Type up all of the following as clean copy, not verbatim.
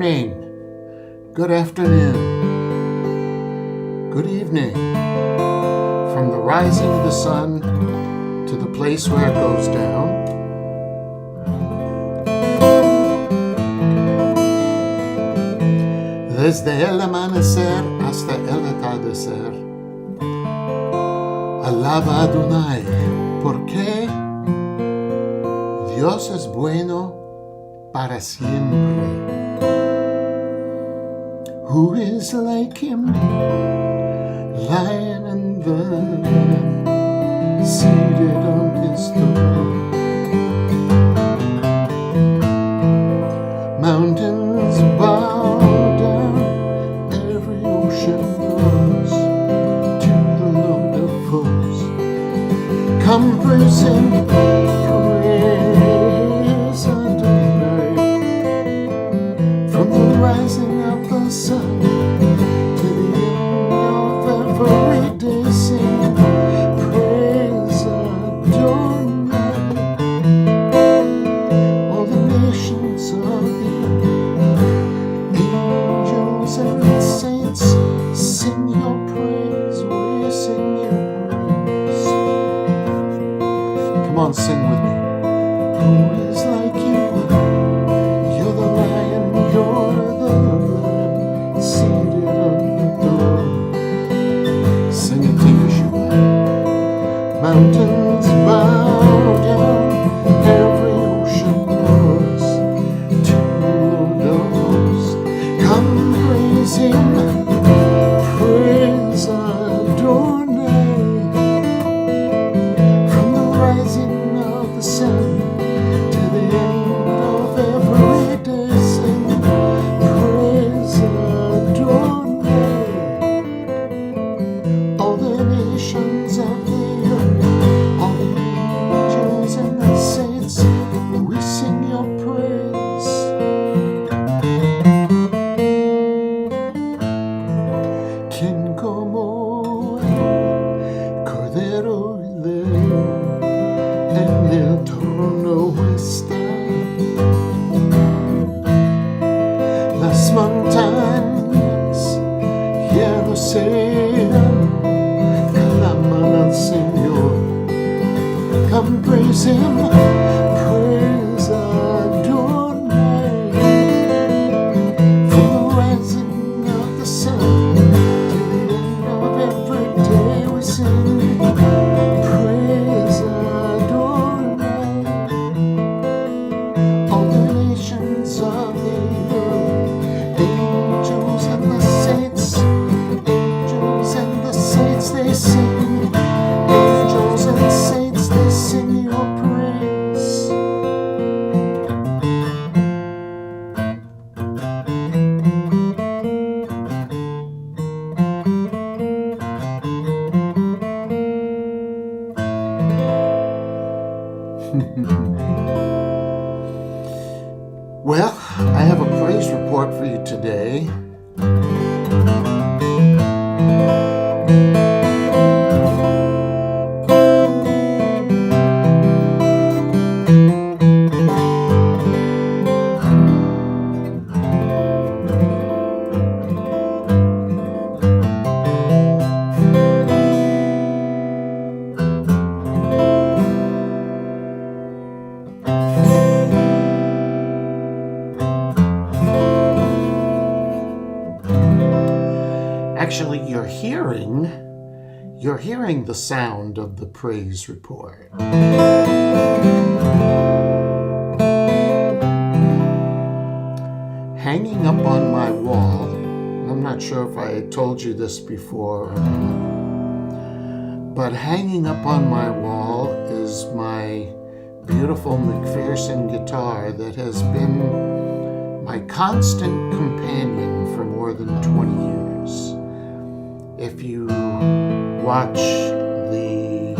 morning, good afternoon, good evening, from the rising of the sun to the place where it goes down. Desde el amanecer hasta el atardecer, alaba a Adonai, porque Dios es bueno para siempre. Who is like him, lion and the lamb, seated on his throne? Mountains bow down, every ocean roars to the Lord of hosts. Come praise him, praise Adonai, from the rising of the sun to the end of every day. Sing praise Adonai. All the nations of the earth, angels and saints, sing your praise. We sing your praise. Come on, sing with me. Who is like you? You're the lion, you're the lamb, seated on the throne. Sing it to Yeshua. Mountains bow down, every ocean roars to the Lord of hosts. Come praise him, praise Adonai, from the rising of the sun to the end of every day. Sing praise Adonai. All the nations of the earth, all the angels and the saints, we sing your praise. ¿Quién como él, Cordero de en el trono está? Las montañas ya no sean, claman al Señor. Come praise him, praise Adonai, from the rising of the sun to the end of every day. We sing praise Adonai. All the nations of the earth, angels and the saints, they sing. Angels and saints, they sing your praise. Well, I have a praise report for you today. Actually, you're hearing the sound of the praise report. Hanging up on my wall, I'm not sure if I told you this before or not, but hanging up on my wall is my beautiful McPherson guitar that has been my constant companion for more than 20 years. If you watch the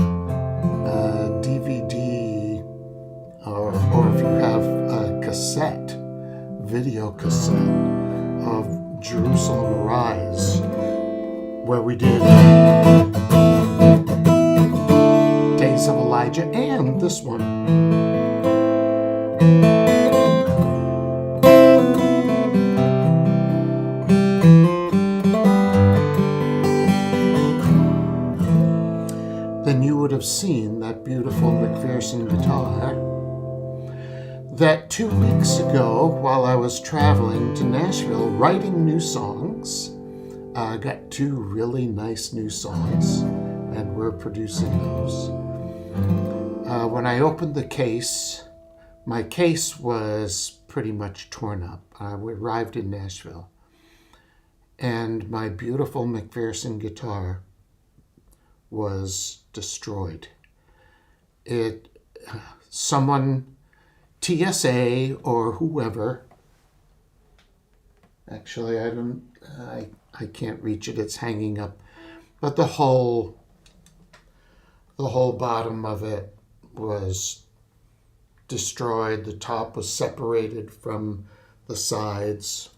DVD or if you have a video cassette of Jerusalem Arise, where we did Days of Elijah and this one. that 2 weeks ago, while I was traveling to Nashville writing new songs, I got 2 really nice new songs, and we're producing those. When I opened the case, my case was pretty much torn up. We arrived in Nashville, and my beautiful McPherson guitar was destroyed. Someone, TSA or whoever, actually I can't reach it, it's hanging up, but the whole bottom of it was destroyed. The top was separated from the sides,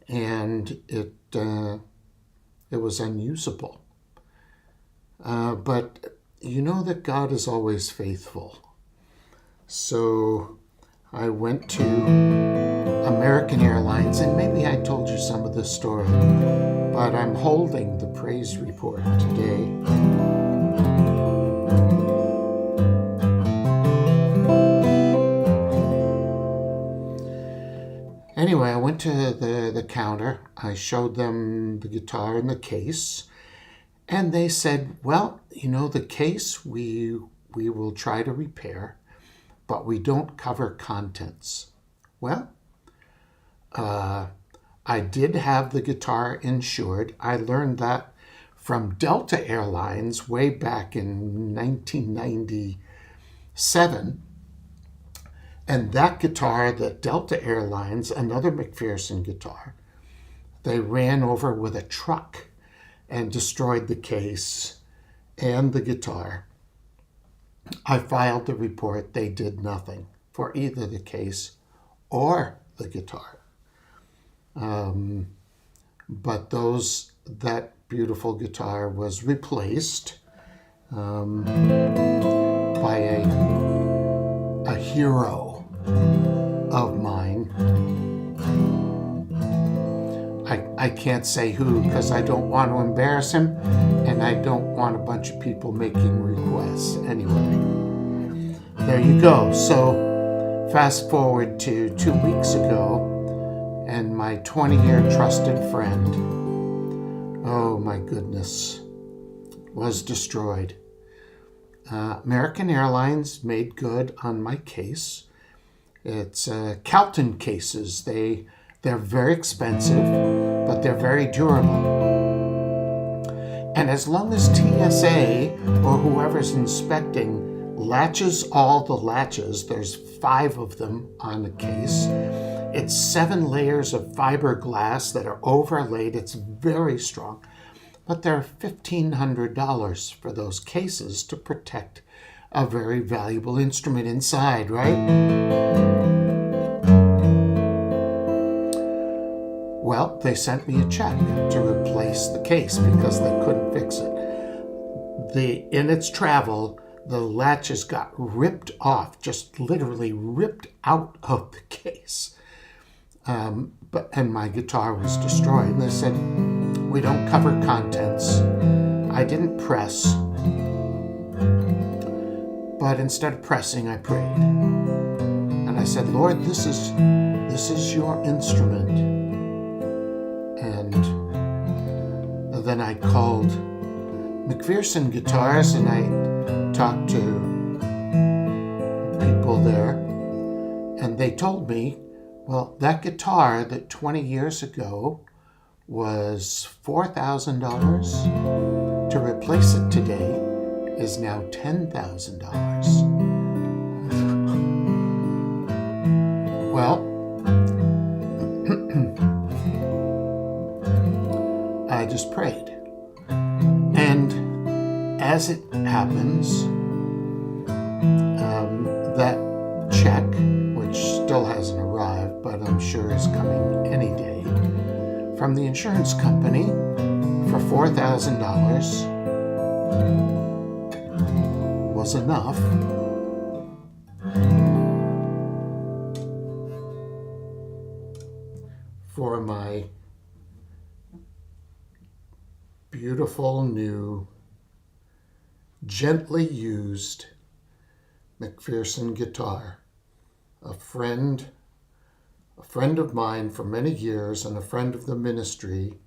and it was unusable. But you know that God is always faithful. So I went to American Airlines, and maybe I told you some of this story, but I'm holding the praise report today. Anyway, I went to the counter. I showed them the guitar and the case, and they said, well, you know, the case we will try to repair, but we don't cover contents. Well, I did have the guitar insured. I learned that from Delta Airlines way back in 1997. And that guitar, that Delta Airlines, another McPherson guitar, they ran over with a truck and destroyed the case and the guitar. I filed the report. They did nothing for either the case or the guitar. But that beautiful guitar was replaced by a hero of mine. I can't say who because I don't want to embarrass him, and I don't want a bunch of people making requests. Anyway, there you go. So fast forward to 2 weeks ago, and my 20-year trusted friend, oh my goodness, was destroyed. American Airlines made good on my case. It's Calton cases. They're very expensive, but they're very durable. And as long as TSA or whoever's inspecting latches all the latches, there's 5 of them on the case. It's 7 layers of fiberglass that are overlaid. It's very strong. But they're $1,500 for those cases to protect a very valuable instrument inside, right? Well, they sent me a check to replace the case because they couldn't fix it. In its travel, the latches got ripped off, just literally ripped out of the case. And my guitar was destroyed. And they said, we don't cover contents. I didn't press, but instead of pressing, I prayed. And I said, Lord, this is your instrument. And then I called McPherson Guitars, and I talked to people there, and they told me, well, that guitar that 20 years ago was $4,000, to replace it today is now $10,000. Well, I just prayed. And as it happens, that check, which still hasn't arrived, but I'm sure is coming any day, from the insurance company for $4,000 was enough for my beautiful new, gently used McPherson guitar friend of mine for many years and a friend of the ministry,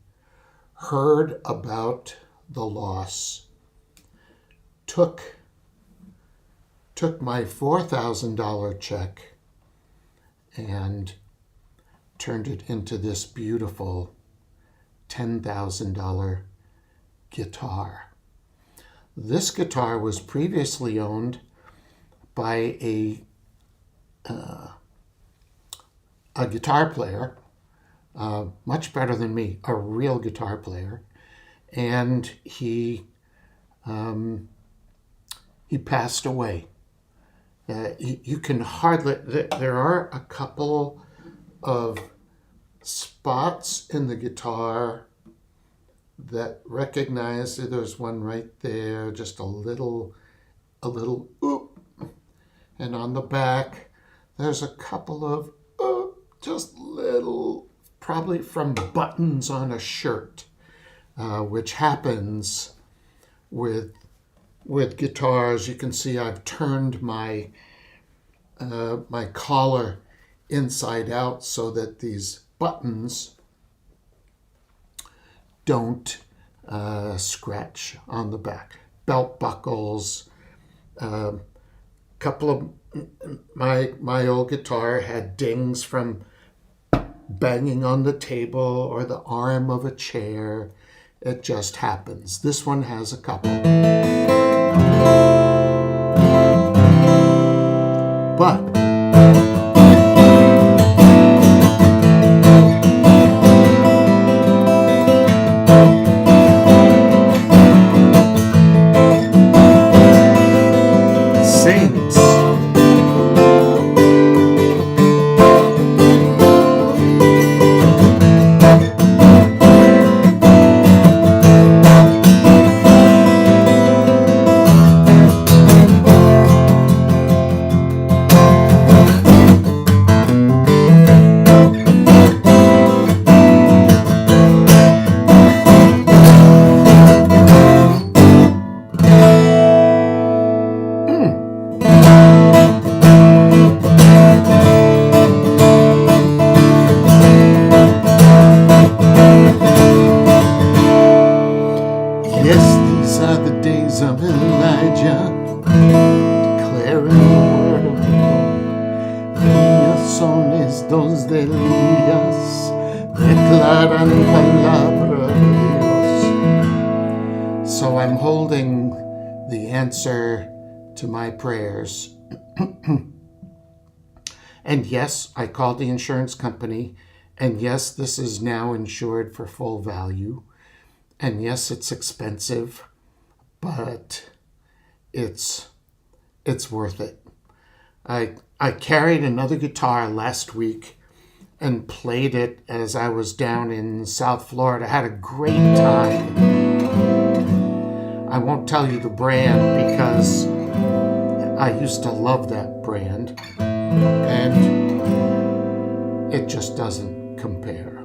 heard about the loss, took my $4,000 check and turned it into this beautiful $10,000 guitar. This guitar was previously owned by a guitar player, much better than me, a real guitar player, and he passed away. You can hardly, there are a couple of spots in the guitar that recognize that there's one right there, just a little oop. And on the back, there's a couple of just little, probably from buttons on a shirt, which happens with guitars. You can see I've turned my my collar inside out so that these buttons don't scratch on the back. Belt buckles, couple of my old guitar had dings from banging on the table or the arm of a chair. It just happens. This one has a couple. But sings. So I'm holding the answer to my prayers. And yes, I called the insurance company. And yes, this is now insured for full value. And yes, it's expensive, but it's worth it. I carried another guitar last week and played it as I was down in South Florida. I had a great time. I won't tell you the brand because I used to love that brand, and it just doesn't compare.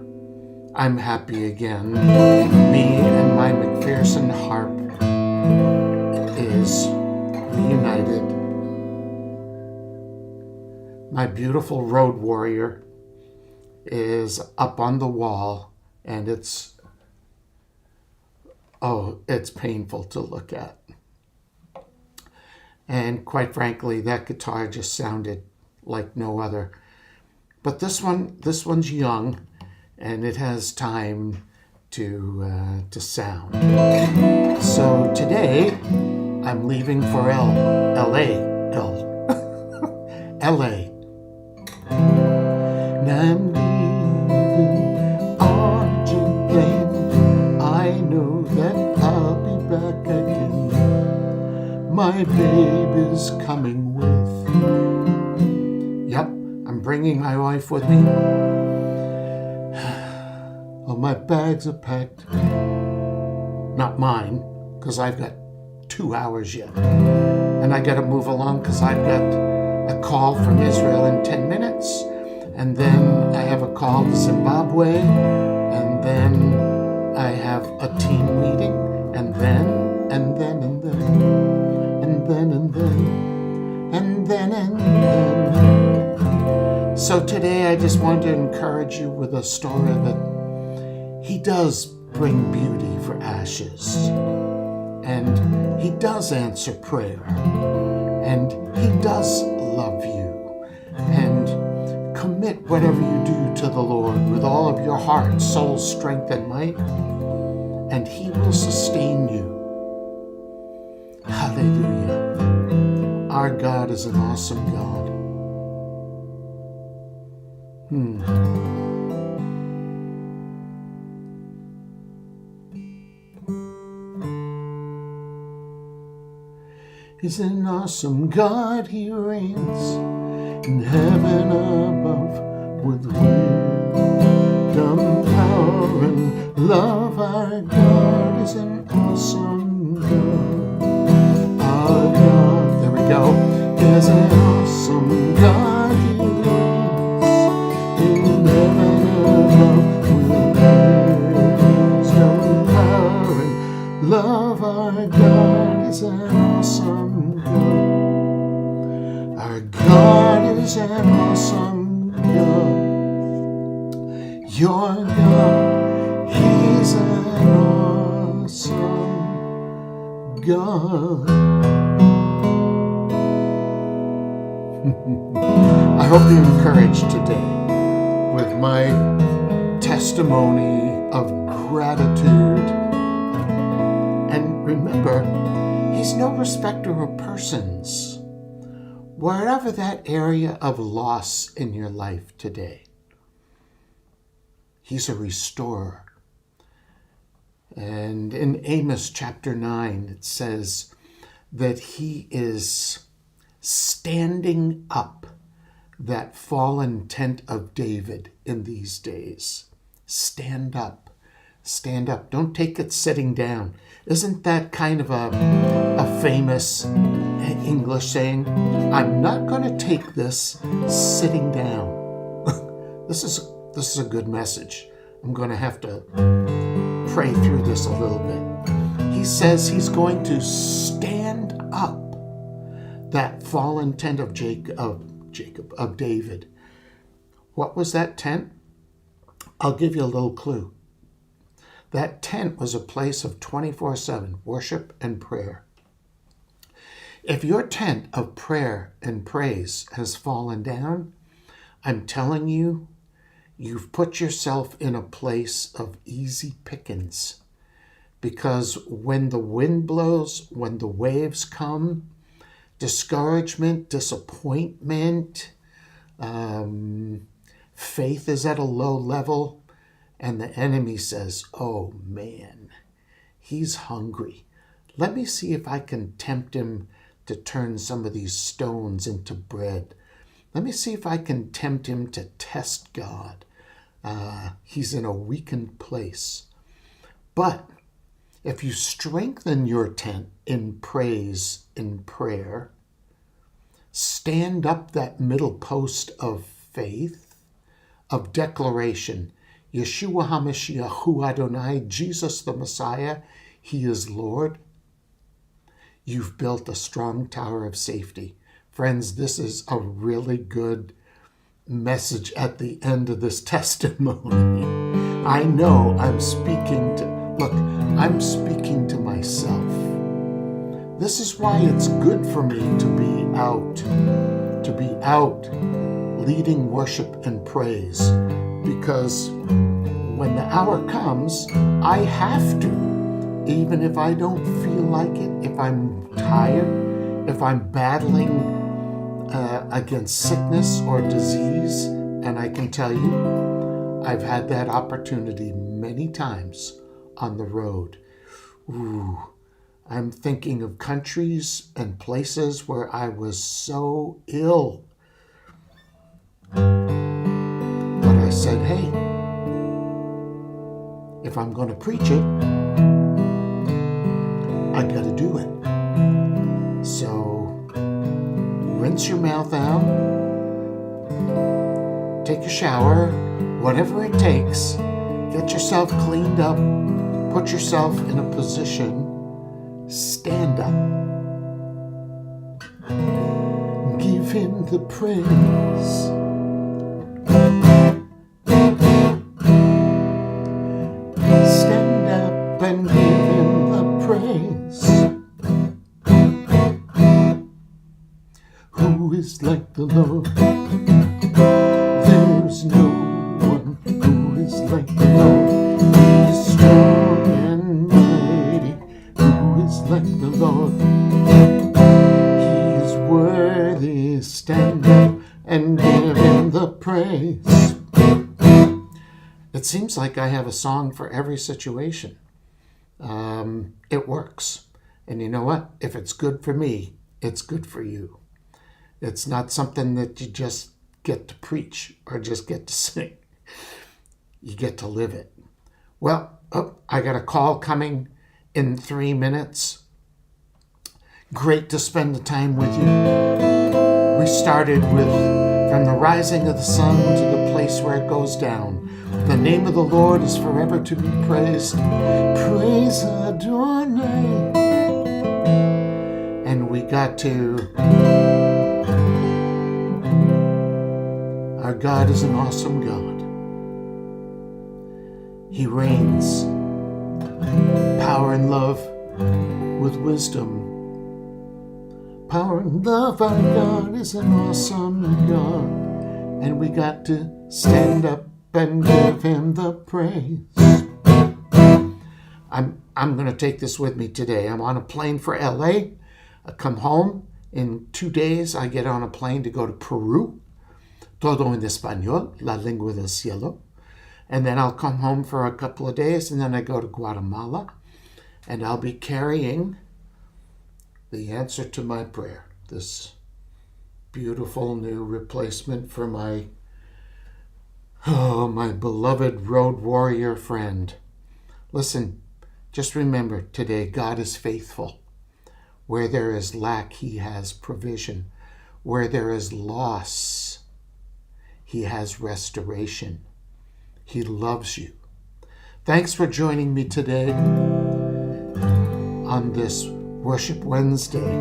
I'm happy again. Me and my McPherson harp is reunited. My beautiful Road Warrior is up on the wall, and it's painful to look at. And quite frankly, that guitar just sounded like no other. But this one's young, and it has time to sound. So today, I'm leaving for L.A. And I'm leaving Argentina. I know that I'll be back again. My baby's coming with. Yep, I'm bringing my wife with me. All my bags are packed. Not mine, because I've got 2 hours yet. And I got to move along because I've got a call from Israel in 10 minutes. And then I have a call to Zimbabwe. And then I have a team meeting. And then. So today I just wanted to encourage you with a story that He does bring beauty for ashes. And He does answer prayer. And He does love you. And commit whatever you do to the Lord with all of your heart, soul, strength, and might. And He will sustain you. Hallelujah. Our God is an awesome God. He's an awesome God. He reigns in heaven above with wisdom, power, and love. Our God is an awesome God. Our God, there we go, is an awesome God. He reigns in heaven above with wisdom, power, and love. Our God is an awesome God. Our God is an awesome God. Your God, He's an awesome God. I hope you're encouraged today with my testimony of gratitude. And remember, He's no respecter of persons. Wherever that area of loss in your life today, He's a restorer. And in Amos chapter 9, it says that He is standing up that fallen tent of David in these days. Stand up. Stand up. Don't take it sitting down. Isn't that kind of a famous English saying? I'm not going to take this sitting down. This is a good message. I'm going to have to pray through this a little bit. He says He's going to stand up that fallen tent of David. What was that tent? I'll give you a little clue. That tent was a place of 24/7 worship and prayer. If your tent of prayer and praise has fallen down, I'm telling you, you've put yourself in a place of easy pickings. Because when the wind blows, when the waves come, discouragement, disappointment, faith is at a low level, and the enemy says, oh man, he's hungry. Let me see if I can tempt him to turn some of these stones into bread. Let me see if I can tempt him to test God. He's in a weakened place. But if you strengthen your tent in praise, in prayer, stand up that middle post of faith, of declaration, Yeshua HaMashiach Hu Adonai, Jesus the Messiah, He is Lord. You've built a strong tower of safety. Friends, this is a really good message at the end of this testimony. I know I'm speaking to myself. This is why it's good for me to be out leading worship and praise, because when the hour comes, I have to, even if I don't feel like it, if I'm tired, if I'm battling against sickness or disease. And I can tell you, I've had that opportunity many times on the road. I'm thinking of countries and places where I was so ill. But I said, hey, if I'm going to preach it, I got to do it. So rinse your mouth out, take a shower, whatever it takes, get yourself cleaned up, put yourself in a position, stand up, give Him the praise, is like the Lord. There's no one who is like the Lord. He is strong and mighty. Who is like the Lord? He is worthy. Stand up and give him the praise. It seems like I have a song for every situation. It works. And you know what? If it's good for me, it's good for you. It's not something that you just get to preach or just get to sing. You get to live it. Well, I got a call coming in 3 minutes. Great to spend the time with you. We started with from the rising of the sun to the place where it goes down. The name of the Lord is forever to be praised. Praise Adonai. And we got to, our God is an awesome God. He reigns, power and love with wisdom. Power and love, our God is an awesome God. And we got to stand up and give him the praise. I'm going to take this with me today. I'm on a plane for LA. I come home. In 2 days, I get on a plane to go to Peru. Todo en español, la lengua del cielo. And then I'll come home for a couple of days, and then I go to Guatemala. And I'll be carrying the answer to my prayer. This beautiful new replacement for my beloved road warrior friend. Listen, just remember today, God is faithful. Where there is lack, he has provision. Where there is loss, he has restoration. He loves you. Thanks for joining me today on this Worship Wednesday.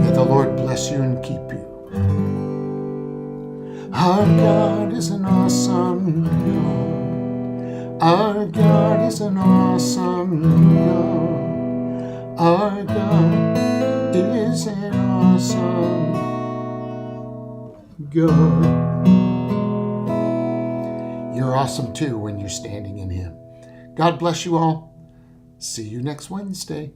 May the Lord bless you and keep you. Our God is an awesome God. Our God is an awesome God. Our God is an awesome God. You're awesome too when you're standing in him. God bless you all. See you next Wednesday.